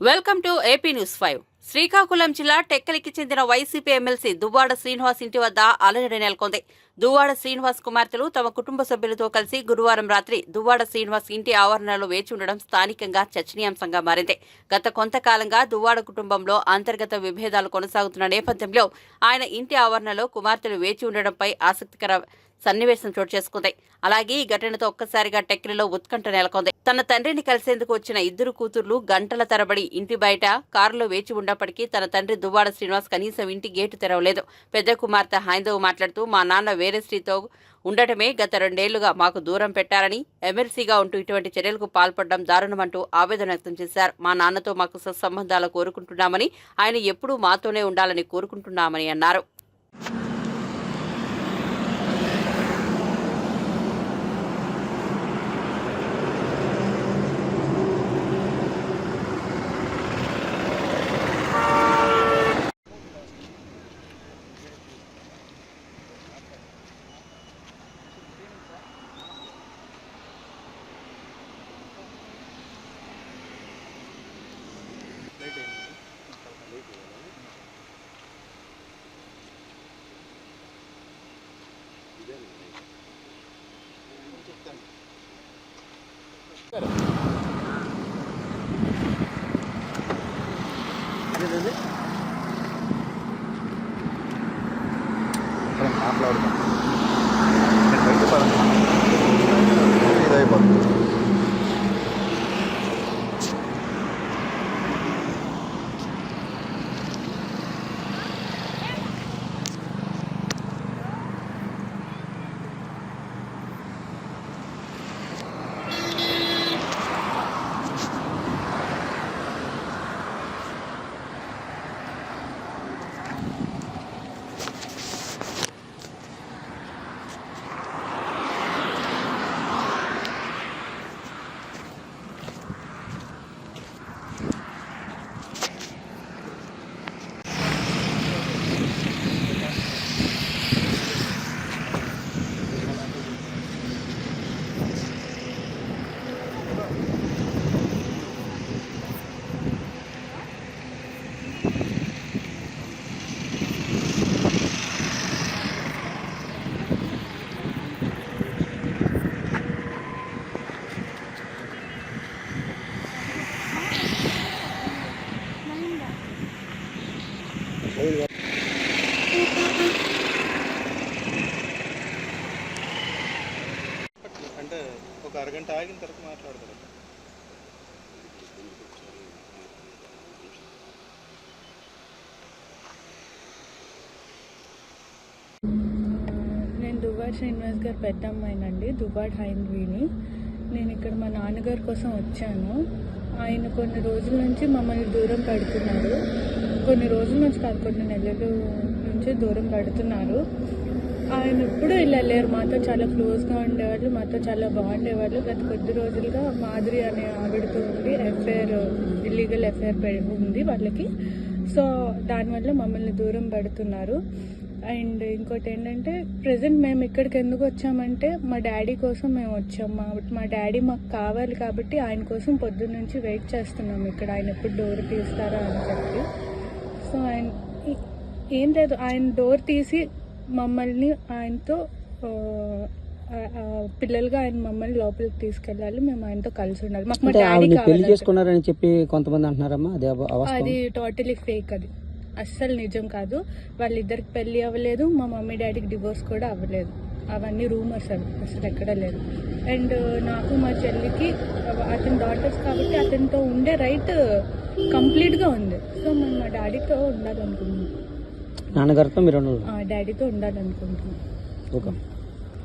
Welcome to AP news 5. Srikakulam జిల్లా టెక్కలికి చెందిన YCP MLC Duvvada Srinivas ఇంటి వద్ద అలజడి నెలకొంది. దువ్వాడ శ్రీనివాస్ కుమార్తెలు తమ కుటుంబ సభ్యులతో కలిసి గురువారం రాత్రి దువ్వాడ శ్రీనివాస్ ఇంటి ఆవరణలో వేచి ఉండడం స్థానికంగా చర్చనీయాంశంగా మారింది. గత కొంతకాలంగా దువ్వాడ కుటుంబంలో అంతర్గత విభేదాలు కొనసాగుతున్న నేపథ్యంలో ఆయన ఇంటి ఆవరణలో కుమార్తెలు వేచి ఉండడంపై ఆసక్తికర సన్నివేశం చోటు చేసుకుంది. అలాగే ఈ ఘటనతో ఒక్కసారిగా టెక్కలిలో ఉత్కంఠ నెలకొంది. తన తండ్రిని కలిసేందుకు వచ్చిన ఇద్దరు కూతుర్లు గంటల తరబడి ఇంటి బయట కారులో వేచి ఉన్నప్పటికీ తన తండ్రి దువ్వాడ శ్రీనివాస్ కనీసం ఇంటి గేటు తెరవలేదు. పెద్ద కుమార్తె హైందవ్ మాట్లాడుతూ, మా నాన్న వేరే స్త్రీతో ఉండటమే గత 2 ఏళ్లుగా మాకు దూరం పెట్టారని, ఎమ్మెల్సీగా ఉంటూ ఇటువంటి చర్యలకు పాల్పడడం దారుణమంటూ ఆవేదన వ్యక్తం చేశారు. మా నాన్నతో మాకు సత్సంబంధాలు కోరుకుంటున్నామని, ఆయన ఎప్పుడూ మాతోనే ఉండాలని కోరుకుంటున్నామని అన్నారు. మాట్లాడుతాం ఇదైపోతుంది. అంటే ఒక అరగంట ఆగిన తర్వాత మాట్లాడతారు. నేను దువ్వాడ శ్రీనివాస్ గారు పెద్ద అమ్మాయినండి, దువ్వాడ హైంద్విని. నేను ఇక్కడ మా నాన్నగారి కోసం వచ్చాను. ఆయన కొన్ని రోజుల నుంచి మమ్మల్ని దూరం పెడుతున్నారు. కొన్ని రోజుల నుంచి కాదు, కొన్ని నెలల నుంచి దూరం పెడుతున్నారు. ఆయన ఎప్పుడు ఇలా లేరు. మాతో చాలా క్లోజ్గా ఉండేవాళ్ళు, మాతో చాలా బాగుండేవాళ్ళు. గత కొద్ది రోజులుగా మాధురి అనే ఆవిడతో ఉండి ఇల్లీగల్ ఎఫ్ఐఆర్ ఉంది వాళ్ళకి. సో దానివల్ల మమ్మల్ని దూరం పెడుతున్నారు. అండ్ ఇంకోటి ఏంటంటే, ప్రజెంట్ మేము ఇక్కడికి ఎందుకు వచ్చామంటే మా డాడీ కోసం మేము వచ్చాం. మా డాడీ మాకు కావాలి కాబట్టి ఆయన కోసం పొద్దున్న నుంచి వెయిట్ చేస్తున్నాం ఇక్కడ. ఆయన ఎప్పుడు డోర్ తీస్తారా అని చెప్పి. సో ఆయన ఏం లేదు, ఆయన డోర్ తీసి మమ్మల్ని ఆయనతో పిల్లలుగా ఆయన మమ్మల్ని లోపలికి తీసుకెళ్ళాలి, మేము ఆయనతో కలిసి ఉండాలి. మాకు మా డాడీ పెళ్లి చేసుకున్నారని చెప్పి కొంతమంది అంటున్నారమ్మా, అది టోటలీ ఫేక్. అది అస్సలు నిజం కాదు. వాళ్ళిద్దరికి పెళ్లి అవ్వలేదు, మా మమ్మీ డాడీకి డివోర్స్ కూడా అవ్వలేదు. అవన్నీ రూమర్స్, అవి అసలు ఎక్కడ లేదు. అండ్ నాకు మా చెల్లికి అతని డాటర్స్ కాబట్టి అతనితో ఉండే రైట్ కంప్లీట్గా ఉంది. సో మేము మా డాడీతో ఉండాలనుకుంటున్నాం, నాన్నగారితో మీరు డాడీతో ఉండాలనుకుంటున్నాం. ఓకే.